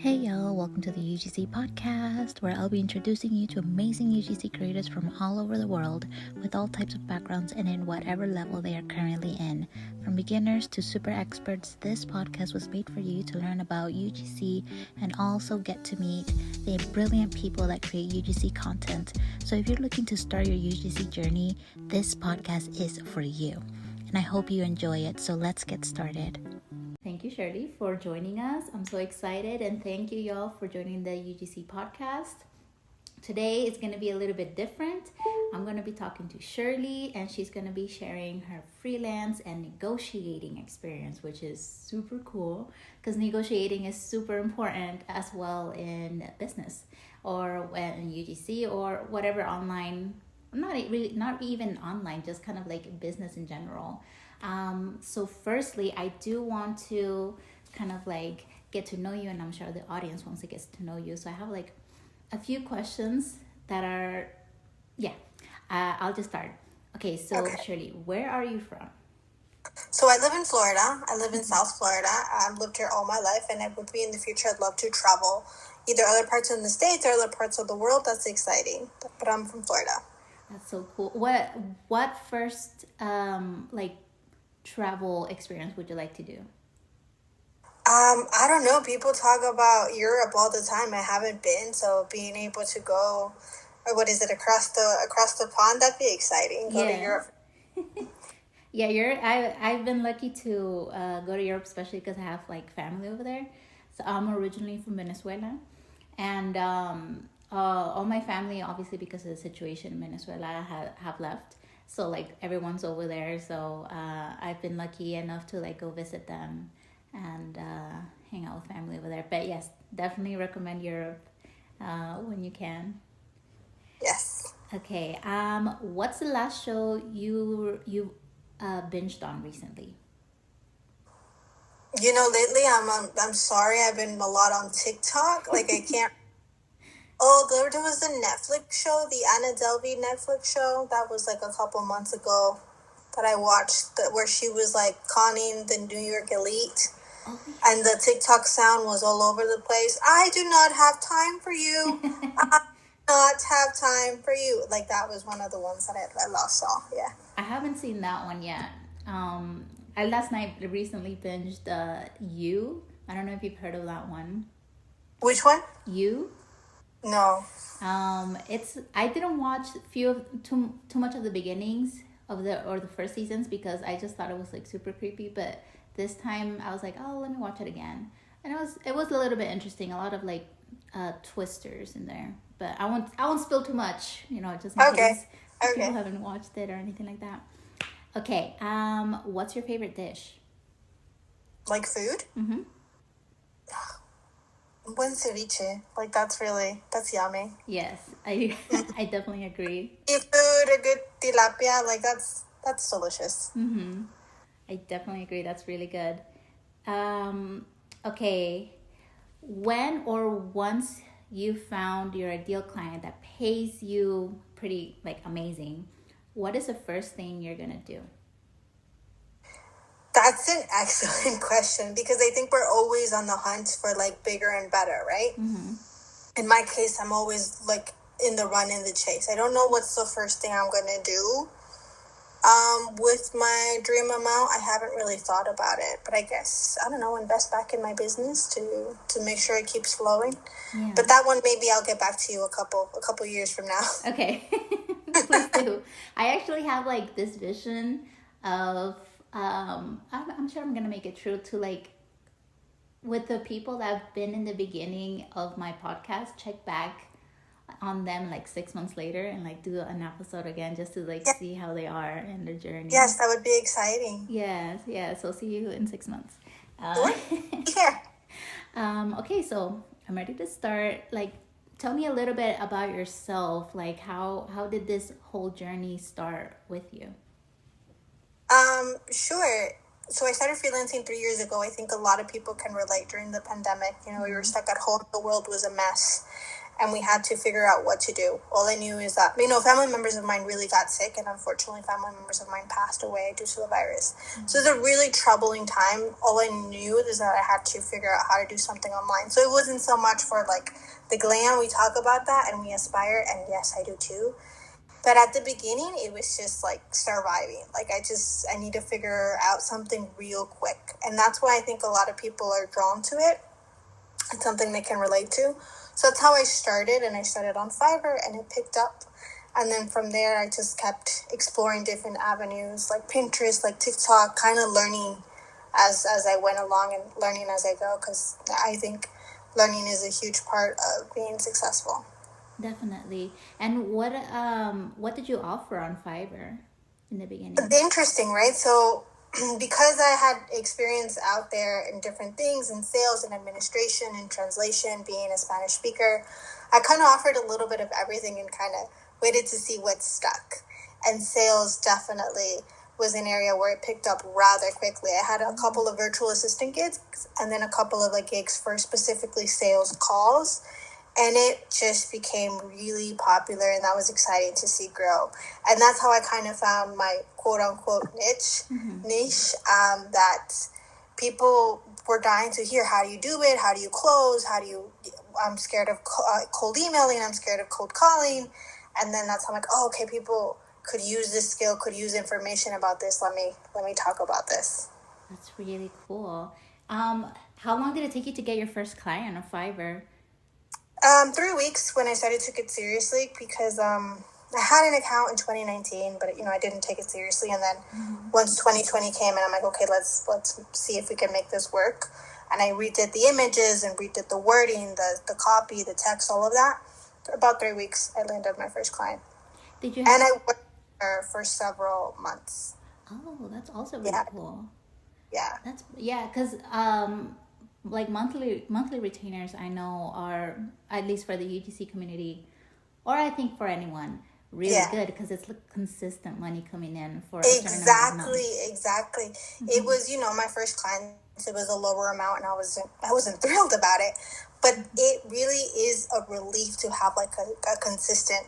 Hey y'all, welcome to the UGC Podcast, where I'll be introducing you to amazing UGC creators from all over the world with all types of backgrounds and in whatever level they are currently in. From beginners to super experts, this podcast was made for you to learn about UGC and also get to meet the brilliant people that create UGC content. So if you're looking to start your UGC journey, this podcast is for you. And I hope you enjoy it, so let's get started. Thank you, Shirley, for joining us. I'm so excited, and thank you, y'all, for joining the UGC podcast. Today is going to be a little bit different. I'm going to be talking to Shirley, and she's going to be sharing her freelance and negotiating experience, which is super cool because negotiating is super important as well in business or in UGC or whatever online. Not even online, just kind of like business in general. So firstly, I do want to kind of like get to know you, and I'm sure the audience wants to get to know you. So I have like a few questions that are, I'll just start. Okay, so Shirley, where are you from? So I live in Florida. I live in South Florida. I've lived here all my life, and I would be in the future. I'd love to travel either other parts of the States or other parts of the world. That's exciting. But I'm from Florida. That's so cool. What first travel experience would you like to do? I don't know. People talk about Europe all the time. I haven't been, so being able to go, or what is it, across the pond, that'd be exciting. Go to Europe. Yeah, I've been lucky to go to Europe, especially because I have like family over there. So I'm originally from Venezuela, and all my family, obviously because of the situation in Venezuela, have left. So like everyone's over there. So I've been lucky enough to like go visit them and hang out with family over there. But yes, definitely recommend Europe when you can. Yes. Okay. What's the last show you binged on recently? You know, lately I'm sorry, I've been a lot on TikTok. Like I can't. Oh, there was a Netflix show, the Anna Delvey Netflix show. That was like a couple months ago that I watched, where she was like conning the New York elite. Oh, yeah. And the TikTok sound was all over the place. I do not have time for you. I do not have time for you. Like that was one of the ones that I last saw. Yeah. I haven't seen that one yet. I last night recently binged You. I don't know if you've heard of that one. Which one? You. No. I didn't watch too much of the beginnings of the first seasons because I just thought it was like super creepy. But this time I was like, oh, let me watch it again, and it was a little bit interesting. A lot of like twisters in there, but I won't spill too much, just in case people haven't watched it or anything like that. Okay. What's your favorite dish? Like food? Mm-hmm. Buen ceviche, like that's yummy. Yes, I definitely agree. Seafood, a good tilapia, like that's delicious. Mm-hmm. I definitely agree. That's really good. Okay, when or once you found your ideal client that pays you pretty like amazing, what is the first thing you're gonna do? That's an excellent question because I think we're always on the hunt for like bigger and better, right? Mm-hmm. In my case, I'm always like in the run, in the chase. I don't know what's the first thing I'm going to do. With my dream amount, I haven't really thought about it, but I guess, I don't know, invest back in my business to make sure it keeps flowing. Yeah. But that one, maybe I'll get back to you a couple years from now. Okay. Please do. I actually have like this vision of, I'm sure I'm going to make it true to like, with the people that have been in the beginning of my podcast, check back on them like 6 months later and like do an episode again just to like see how they are in their journey. Yes, that would be exciting. Yes. So see you in 6 months. Yeah. Okay, so I'm ready to start. Like, tell me a little bit about yourself. Like, how did this whole journey start with you? Sure. So I started freelancing 3 years ago. I think a lot of people can relate during the pandemic. We were stuck at home. The world was a mess. and we had to figure out what to do. All I knew is that, family members of mine really got sick, and unfortunately family members of mine passed away due to the virus. So it's a really troubling time. All I knew is that I had to figure out how to do something online. So it wasn't so much for like the glam. We talk about that and we aspire, and yes, I do too. But at the beginning, it was just like surviving. Like I need to figure out something real quick. And that's why I think a lot of people are drawn to it. It's something they can relate to. So that's how I started, and I started on Fiverr, and it picked up. And then from there, I just kept exploring different avenues like Pinterest, like TikTok, kind of learning as I went along and learning as I go, because I think learning is a huge part of being successful. Definitely. And what did you offer on Fiverr in the beginning? Interesting, right? So because I had experience out there in different things, in sales and administration and translation, being a Spanish speaker, I kind of offered a little bit of everything and kind of waited to see what stuck. And sales definitely was an area where it picked up rather quickly. I had a couple of virtual assistant gigs and then a couple of like gigs for specifically sales calls. And it just became really popular, and that was exciting to see grow. And that's how I kind of found my quote-unquote niche, that people were dying to hear. How do you do it? How do you close? I'm scared of cold emailing. I'm scared of cold calling. And then that's how I'm like, oh, okay, people could use this skill, could use information about this. Let me talk about this. That's really cool. How long did it take you to get your first client on Fiverr? 3 weeks when I started to take it seriously, because I had an account in 2019, but I didn't take it seriously. And then once 2020 came, and I'm like, okay, let's see if we can make this work. And I redid the images and redid the wording, the copy, the text, all of that. For about 3 weeks, I landed my first client. Did you? And I worked there for several months. Oh, that's also really cool. Yeah. Because like monthly retainers, I know, are, at least for the UGC community, or I think for anyone, really good, because it's like consistent money coming in for exactly. It was my first client. It was a lower amount, and I wasn't thrilled about it, but it really is a relief to have like a consistent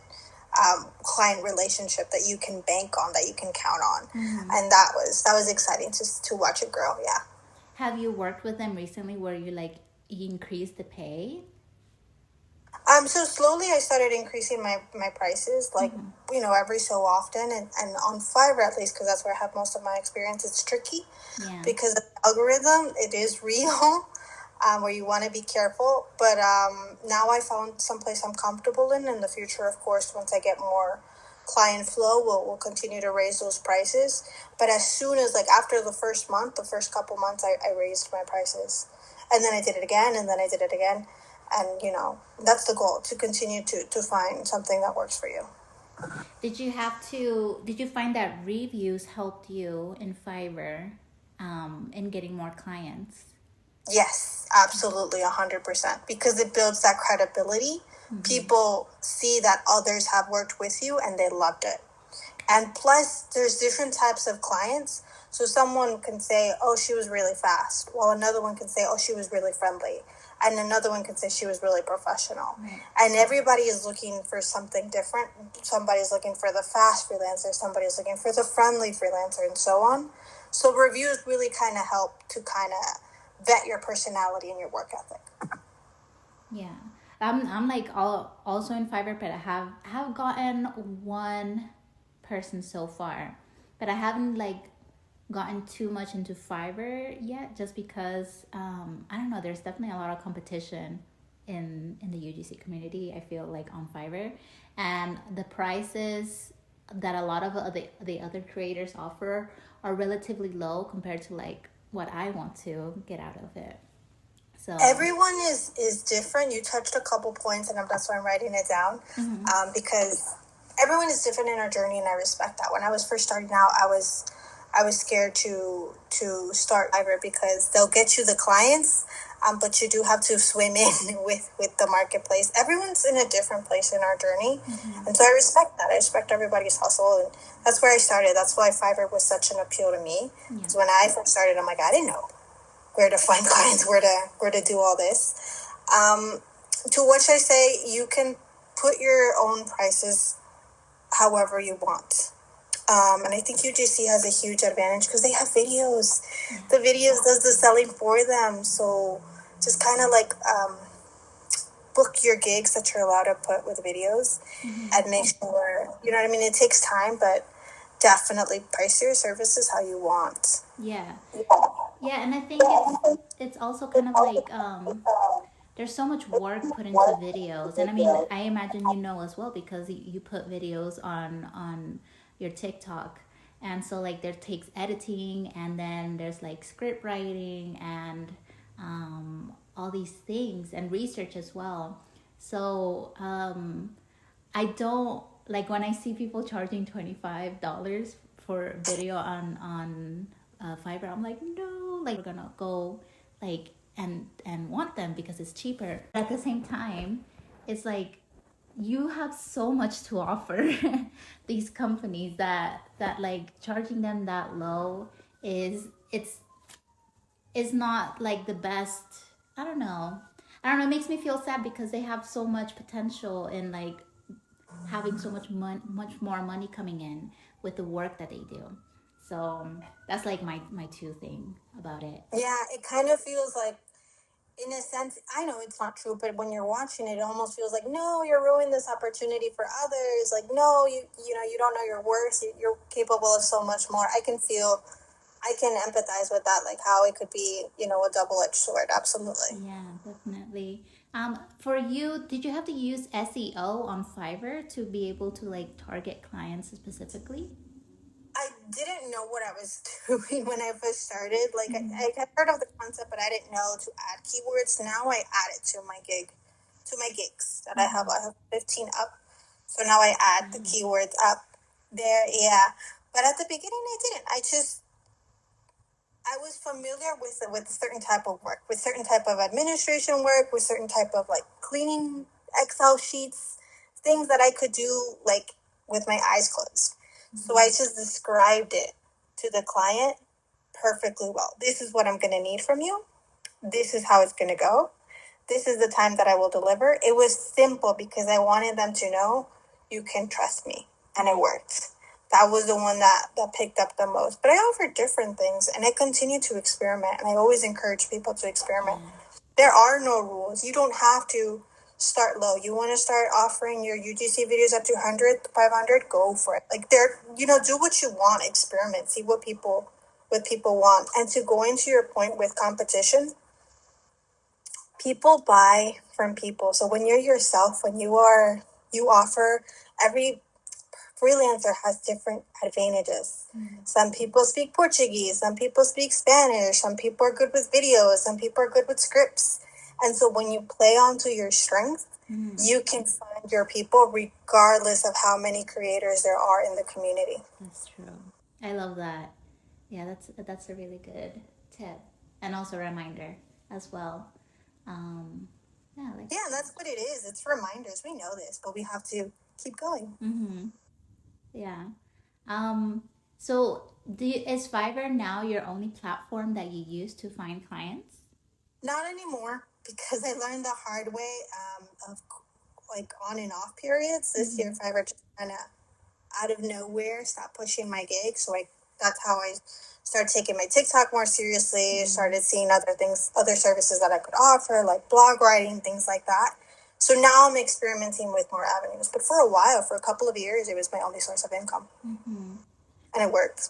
client relationship that you can bank on, that you can count on. And that was exciting to watch it grow. Yeah. Have you worked with them recently where you increased the pay? So slowly I started increasing my prices, every so often, and on Fiverr at least, because that's where I have most of my experience. It's tricky because the algorithm, it is real, where you want to be careful. But now I found someplace I'm comfortable in the future, of course, once I get more client flow, we'll continue to raise those prices. But as soon as, after the first couple months, I raised my prices. And then I did it again, and then I did it again. And, that's the goal, to continue to find something that works for you. Did you find that reviews helped you in Fiverr in getting more clients? Yes, absolutely, 100%. Because it builds that credibility. People see that others have worked with you and they loved it. And plus, there's different types of clients. So someone can say, oh, she was really fast. Well, another one can say, oh, she was really friendly. And another one can say she was really professional. Right. And everybody is looking for something different. Somebody's looking for the fast freelancer. Somebody's looking for the friendly freelancer, and so on. So reviews really kind of help to kind of vet your personality and your work ethic. Yeah. I'm also in Fiverr, but I have gotten one person so far, but I haven't gotten too much into Fiverr yet, just because I don't know, there's definitely a lot of competition in the UGC community, I feel like, on Fiverr, and the prices that a lot of the other creators offer are relatively low compared to what I want to get out of it. So everyone is different. You touched a couple points, and that's why I'm writing it down, because everyone is different in our journey, and I respect that. When I was first starting out, I was scared to start Fiverr because they'll get you the clients, but you do have to swim in with the marketplace. Everyone's in a different place in our journey, and so I respect that. I respect everybody's hustle, and that's where I started. That's why Fiverr was such an appeal to me. Because when I first started, I'm like, I didn't know where to find clients, where to do all this. To which I say, you can put your own prices however you want. And I think UGC has a huge advantage because they have videos. Yeah. The videos does the selling for them. So just kind of like book your gigs that you're allowed to put with videos and make sure, you know what I mean? It takes time, but definitely price your services how you want. Yeah. Yeah, and I think it's also kind of like there's so much work put into videos, and I mean I imagine you know as well because you put videos on your TikTok, and so like there takes editing, and then there's like script writing and all these things and research as well. So I don't like when I see people charging $25 for video on Fiverr. I'm like, no, like we're gonna go like and want them because it's cheaper. At the same time, it's like you have so much to offer these companies that like charging them that low is not like the best. I don't know. I don't know. It makes me feel sad because they have so much potential in like having so much more money coming in with the work that they do. So that's like my two thing about it. Yeah, it kind of feels like, in a sense, I know it's not true, but when you're watching it, it almost feels like, no, you're ruining this opportunity for others. Like, no, you don't know your worth. You're capable of so much more. I can empathize with that, like how it could be, a double-edged sword. Absolutely. Yeah, definitely. For you, did you have to use SEO on Fiverr to be able to like target clients specifically? I didn't know what I was doing when I first started. Like, I had heard of the concept, but I didn't know to add keywords. Now I add it to my gigs that I have. I have 15 up. So now I add the keywords up there. Yeah. But at the beginning, I didn't. I was familiar with a certain type of work, with certain type of administration work, with certain type of like cleaning Excel sheets, things that I could do like with my eyes closed. So I just described it to the client perfectly well. This is what I'm going to need from you. This is how it's going to go. This is the time that I will deliver. It was simple because I wanted them to know you can trust me. And it worked. That was the one that picked up the most. But I offered different things and I continue to experiment. And I always encourage people to experiment. There are no rules. You don't have to start low. You want to start offering your UGC videos at 200, 500, go for it. Like do what you want, experiment, see what people want. And to go into your point with competition, people buy from people. So when you're yourself, when you offer, every freelancer has different advantages. Some people speak Portuguese, some people speak Spanish, some people are good with videos, some people are good with scripts. And so when you play onto your strength, you can find your people regardless of how many creators there are in the community. That's true. I love that. Yeah, that's a really good tip. And also a reminder as well. Yeah, that's what it is. It's reminders. We know this, but we have to keep going. Yeah. So is Fiverr now your only platform that you use to find clients? Not anymore, because I learned the hard way of like on and off periods. This year, Fiverr just kind of out of nowhere stopped pushing my gigs. So that's how I started taking my TikTok more seriously, started seeing other services that I could offer, like blog writing, things like that. So now I'm experimenting with more avenues. But for a while, for a couple of years, it was my only source of income. And it worked.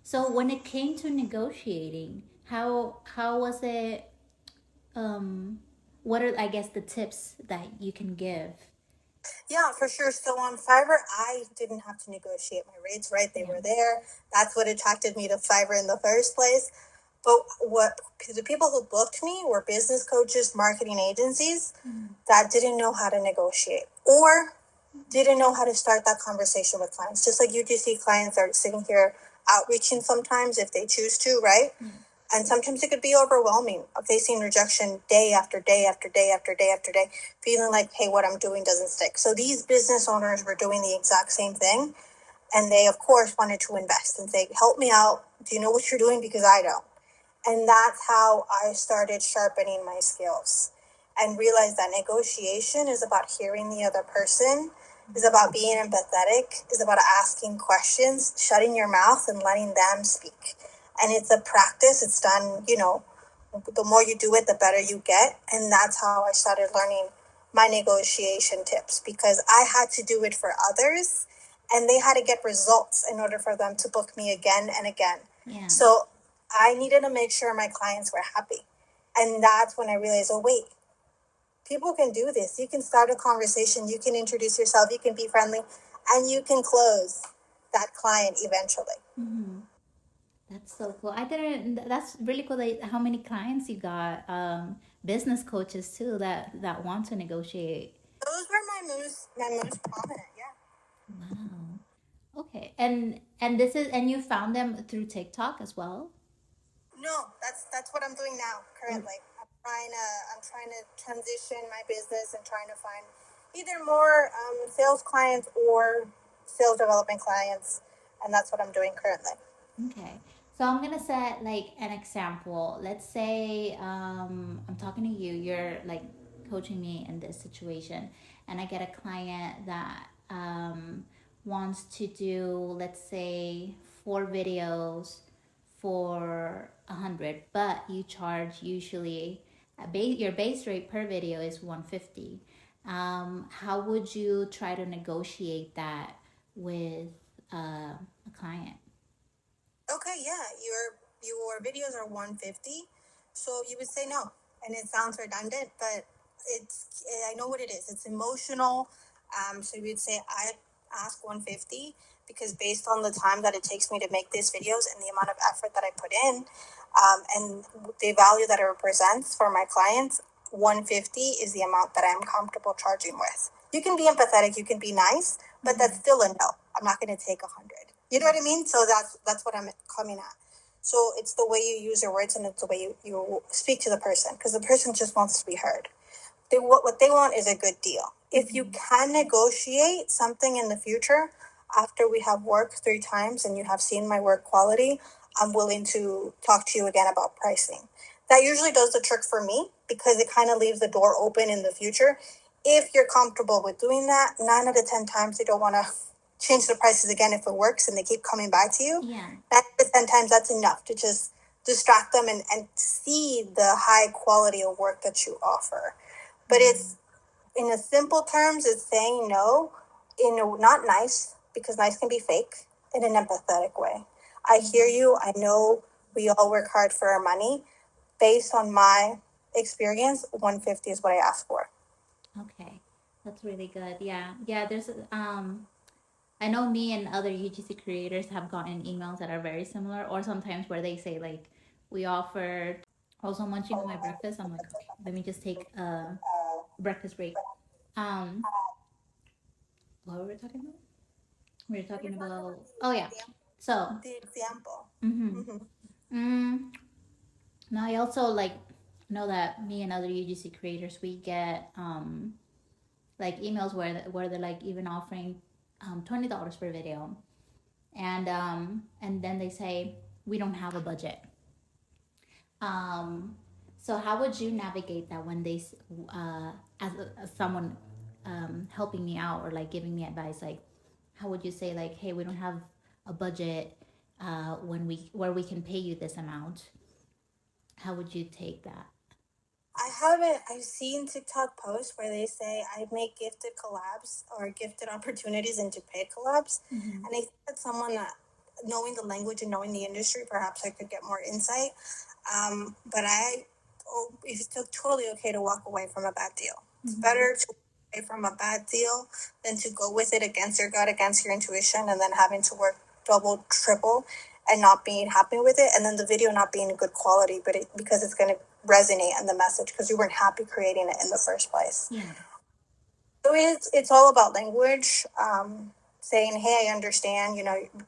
So when it came to negotiating, how was it? What are, I guess, the tips that you can give? Yeah, for sure. So on Fiverr, I didn't have to negotiate my rates, right? They were there. That's what attracted me to Fiverr in the first place. But the people who booked me were business coaches, marketing agencies that didn't know how to negotiate or didn't know how to start that conversation with clients. Just like UGC clients are sitting here outreaching sometimes if they choose to, right? And sometimes it could be overwhelming, facing rejection day after day after day after day after day, feeling like, hey, what I'm doing doesn't stick. So these business owners were doing the exact same thing. And they, of course, wanted to invest and say, help me out. Do you know what you're doing? Because I don't. And that's how I started sharpening my skills and realized that negotiation is about hearing the other person, is about being empathetic, is about asking questions, shutting your mouth and letting them speak. And it's a practice. It's done, the more you do it, the better you get. And that's how I started learning my negotiation tips, because I had to do it for others and they had to get results in order for them to book me again and again. Yeah. So I needed to make sure my clients were happy. And that's when I realized, oh, wait, people can do this. You can start a conversation, you can introduce yourself, you can be friendly, and you can close that client eventually. Mm-hmm. That's so cool. I didn't. That's really cool. That how many clients you got? Business coaches too that want to negotiate. Those were my most prominent, yeah. Wow. Okay. And this is and you found them through TikTok as well. No, that's what I'm doing now currently. I'm trying to transition my business and trying to find either more sales clients or sales development clients, and that's what I'm doing currently. Okay. So I'm gonna set like an example. Let's say I'm talking to you. You're like coaching me in this situation, and I get a client that wants to do, let's say, 4 videos for 100, but you charge usually your base rate per video is 150. How would you try to negotiate that with a client? Okay, yeah, your videos are 150, so you would say no, and it sounds redundant, but I know what it is. It's emotional. So you would say I ask 150 because based on the time that it takes me to make these videos and the amount of effort that I put in, and the value that it represents for my clients, 150 is the amount that I'm comfortable charging with. You can be empathetic, you can be nice, but that's still a no. I'm not going to take 100. You know what I mean? So that's what I'm coming at. So it's the way you use your words and it's the way you speak to the person, because the person just wants to be heard. What they want is a good deal. If you can negotiate something in the future, after we have worked 3 times and you have seen my work quality, I'm willing to talk to you again about pricing. That usually does the trick for me because it kind of leaves the door open in the future. If you're comfortable with doing that, 9 out of 10 times they don't want to change the prices again if it works and they keep coming back to you. Yeah. 9 out of 10 times, that's enough to just distract them and see the high quality of work that you offer. But it's, in a simple terms, it's saying no in a not nice, because nice can be fake, in an empathetic way. I hear you. I know we all work hard for our money. Based on my experience, 150 is what I ask for. Okay. That's really good. Yeah. Yeah, there's I know me and other UGC creators have gotten emails that are very similar, or sometimes where they say like we offered also munching on my breakfast. I'm like, okay, let me just take a breakfast break. Um what were we talking about? We were talking about, oh yeah. So The example. now I also like know that me and other UGC creators, we get like emails where they're like even offering $20 per video, and then they say we don't have a budget. So how would you navigate that when they as someone helping me out or like giving me advice, like how would you say like, hey, we don't have a budget where we can pay you this amount? How would you take that? I've seen TikTok posts where they say I make gifted collabs or gifted opportunities into paid collabs. And I think that someone that, knowing the language and knowing the industry, perhaps I could get more insight. But it's totally okay to walk away from a bad deal. It's better to walk away from a bad deal than to go with it against your gut, against your intuition, and then having to work double, triple, and not being happy with it, and then the video not being good quality, but because it's going to resonate in the message because you weren't happy creating it in the first place. Yeah. So it's all about language. Saying, hey, I understand,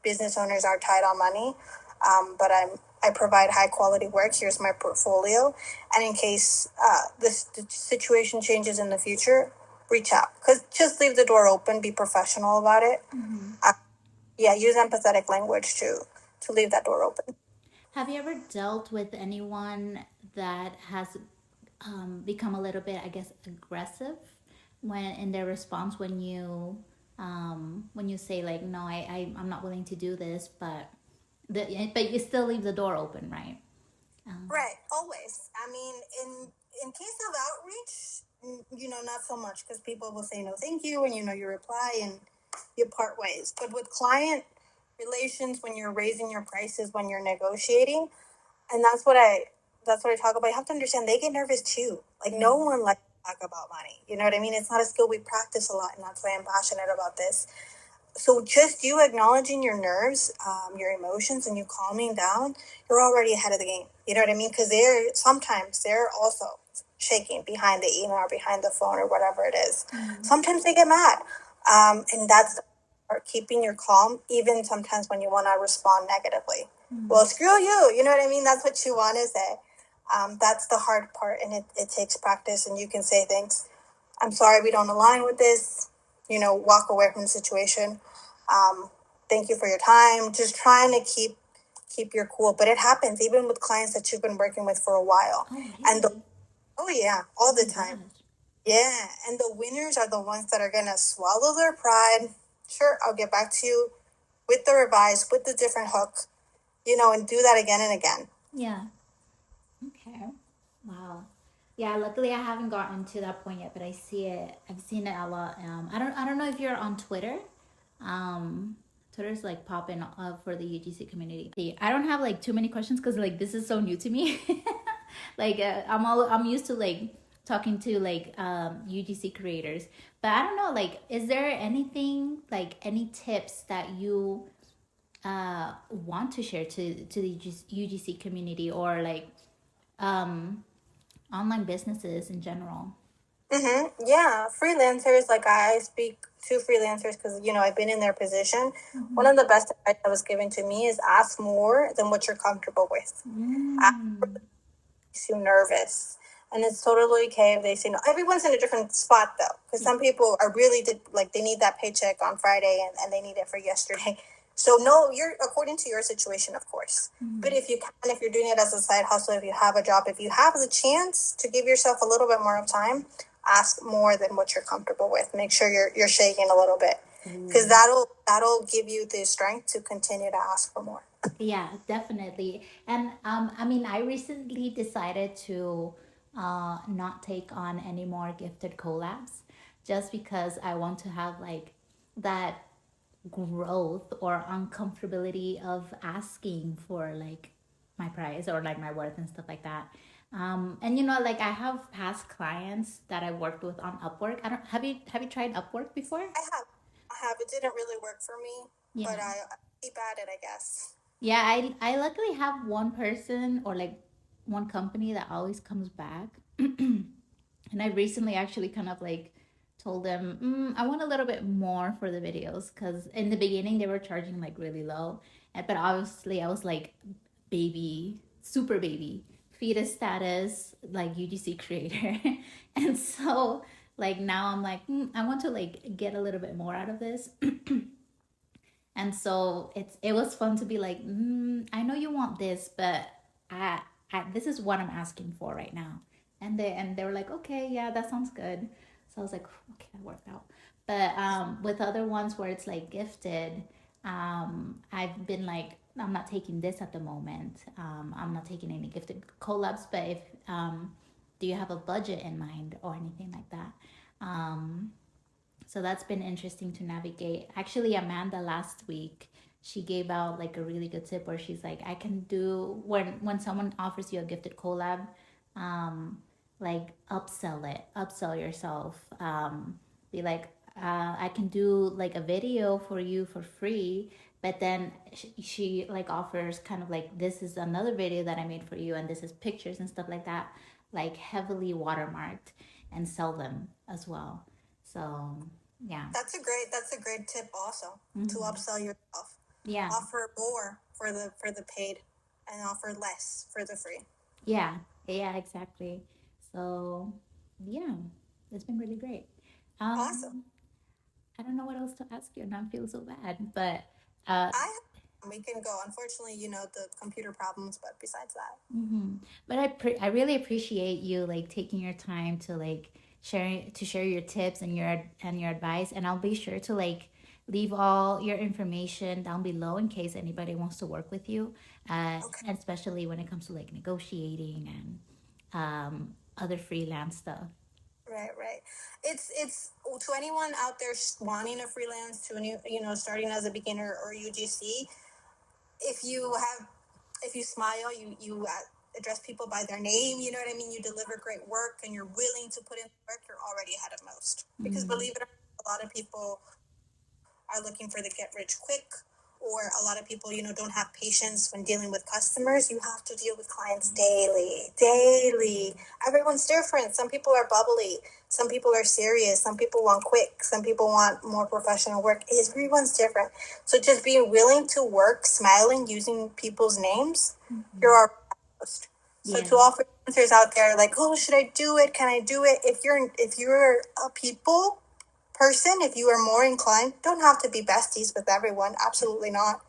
business owners are tight on money, but I provide high quality work. Here's my portfolio, and in case the situation changes in the future, reach out. Because just leave the door open. Be professional about it. Use empathetic language to leave that door open. Have you ever dealt with anyone that has become a little bit, I guess, aggressive when in their response when you say like, no, I'm not willing to do this, but you still leave the door open, right? Right, always. I mean, in case of outreach, not so much because people will say no, thank you, and you reply and you part ways. But with client relations, when you're raising your prices, when you're negotiating, and that's what I talk about. You have to understand they get nervous too. Like no one likes to talk about money. You know what I mean? It's not a skill we practice a lot, and that's why I'm passionate about this. So just you acknowledging your nerves, your emotions, and you calming down, you're already ahead of the game. You know what I mean? Because they're also shaking behind the email or behind the phone or whatever it is. Sometimes they get mad, and that's keeping your calm, even sometimes when you want to respond negatively. Well, screw you. You know what I mean? That's what you want to say. That's the hard part, and it takes practice. And you can say things. I'm sorry, we don't align with this. Walk away from the situation. Um, Thank you for your time. Just trying to keep your cool, but it happens even with clients that you've been working with for a while. Oh, And really? oh yeah, all the Oh my time. gosh. Yeah, and the winners are the ones that are gonna swallow their pride. Sure, I'll get back to you with the revise, with the different hook, and do that again and again. Yeah. Okay. Wow. Yeah, luckily I haven't gotten to that point yet, but I see it. I've seen it a lot. I don't know if you're on Twitter. Um, Twitter's like popping up for the UGC community. I don't have like too many questions because like this is so new to me. Like I'm used to like talking to like UGC creators, but I don't know. Like, is there anything like any tips that you want to share to the UGC community or like um online businesses in general? Yeah, freelancers, like I speak to freelancers because, I've been in their position. One Mm-hmm. of the best advice that was given to me is ask more than what you're comfortable with. Ask Mm. makes you nervous. And it's totally okay if they say no. Everyone's in a different spot though, because Yeah. some people are really like they need that paycheck on Friday and they need it for yesterday. So no, you're according to your situation, of course. But Mm-hmm. if you can, if you're doing it as a side hustle, if you have a job, if you have the chance to give yourself a little bit more of time, ask more than what you're comfortable with. Make sure you're shaking a little bit, because Ooh. that'll give you the strength to continue to ask for more. Yeah, definitely. And I mean, I recently decided to not take on any more gifted collabs just because I want to have like that growth or uncomfortability of asking for like my price or like my worth and stuff like that. And like I have past clients that I worked with on Upwork. I don't have you tried Upwork before? I have, I have. It didn't really work for me, Yeah. but I keep at it, I guess. Yeah, I luckily have one person or like one company that always comes back. And I recently actually kind of like told them, I want a little bit more for the videos because in the beginning they were charging like really low. But obviously I was like baby, super baby, fetus status, like UGC creator. And so like now I'm like, I want to like get a little bit more out of this. And so it was fun to be like, I know you want this, but I, this is what I'm asking for right now. And they were like, okay, yeah, that sounds good. So I was like, okay, that worked out. But with other ones where it's like gifted, I've been like, I'm not taking this at the moment. I'm not taking any gifted collabs. But if do you have a budget in mind or anything like that? So that's been interesting to navigate. Actually, Amanda last week, she gave out like a really good tip where she's like, I can do when someone offers you a gifted collab, um, like upsell yourself. Be like, I can do like a video for you for free, but then she like offers kind of like this is another video that I made for you, and this is pictures and stuff like that, like heavily watermarked, and sell them as well. So yeah. That's a great tip also to Mm-hmm. upsell yourself. Yeah. Offer more for the paid, and offer less for the free. Yeah. Yeah, exactly. So yeah, it's been really great. Awesome. Um, I don't know what else to ask you, and I feel so bad, but uh, I we can go. Unfortunately, the computer problems, but besides that. But I really appreciate you like taking your time to like share your tips and your advice, and I'll be sure to like leave all your information down below in case anybody wants to work with you, Okay. and especially when it comes to like negotiating and other freelance stuff. Right, right. It's to anyone out there wanting a freelance, to any, starting as a beginner or UGC. If you have, if you smile, you address people by their name. You know what I mean. You deliver great work, and you're willing to put in the work. You're already ahead of most. Because believe it or not, a lot of people are looking for the get rich quick, or a lot of people, don't have patience when dealing with customers. You have to deal with clients daily. Everyone's different. Some people are bubbly. Some people are serious. Some people want quick. Some people want more professional work. Everyone's different. So just being willing to work, smiling, using people's names, you're our host. So to all freelancers out there, like, oh, should I do it? Can I do it? If you're a people person, if you are more inclined, don't have to be besties with everyone. Absolutely not.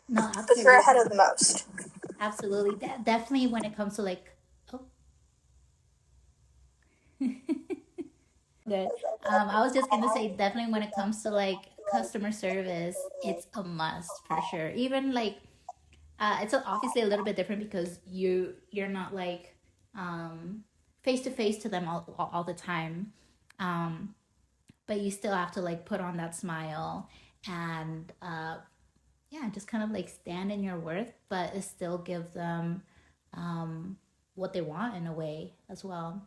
No, But absolutely. you're ahead of the most. Absolutely. Definitely when it comes to like, oh, good. I was just gonna say definitely when it comes to like customer service, it's a must for sure. Even like, it's obviously a little bit different because you're not like face to face to them all the time, but you still have to like put on that smile and yeah, just kind of like stand in your worth, but it still give them what they want in a way as well.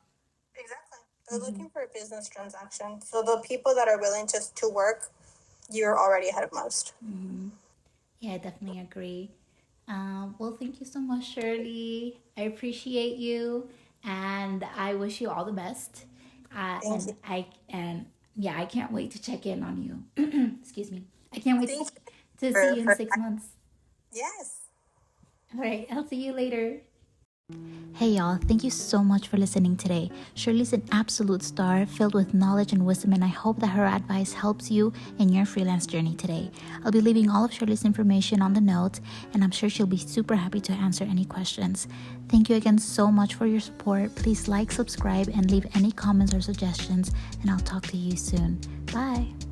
Exactly. They're looking for a business transaction. So the people that are willing to work, you're already ahead of most. Yeah, I definitely agree. Well, thank you so much, Shirley. I appreciate you, and I wish you all the best. Thank you. And yeah, I can't wait to check in on you. Excuse me. I can't wait Thank to you see you in for 6 months. yes. All right, I'll see you later. Hey y'all, thank you so much for listening today. Shirley's an absolute star filled with knowledge and wisdom, and I hope that her advice helps you in your freelance journey today. I'll be leaving all of Shirley's information on the notes, and I'm sure she'll be super happy to answer any questions. Thank you again so much for your support. Please like, subscribe, and leave any comments or suggestions, and I'll talk to you soon. Bye.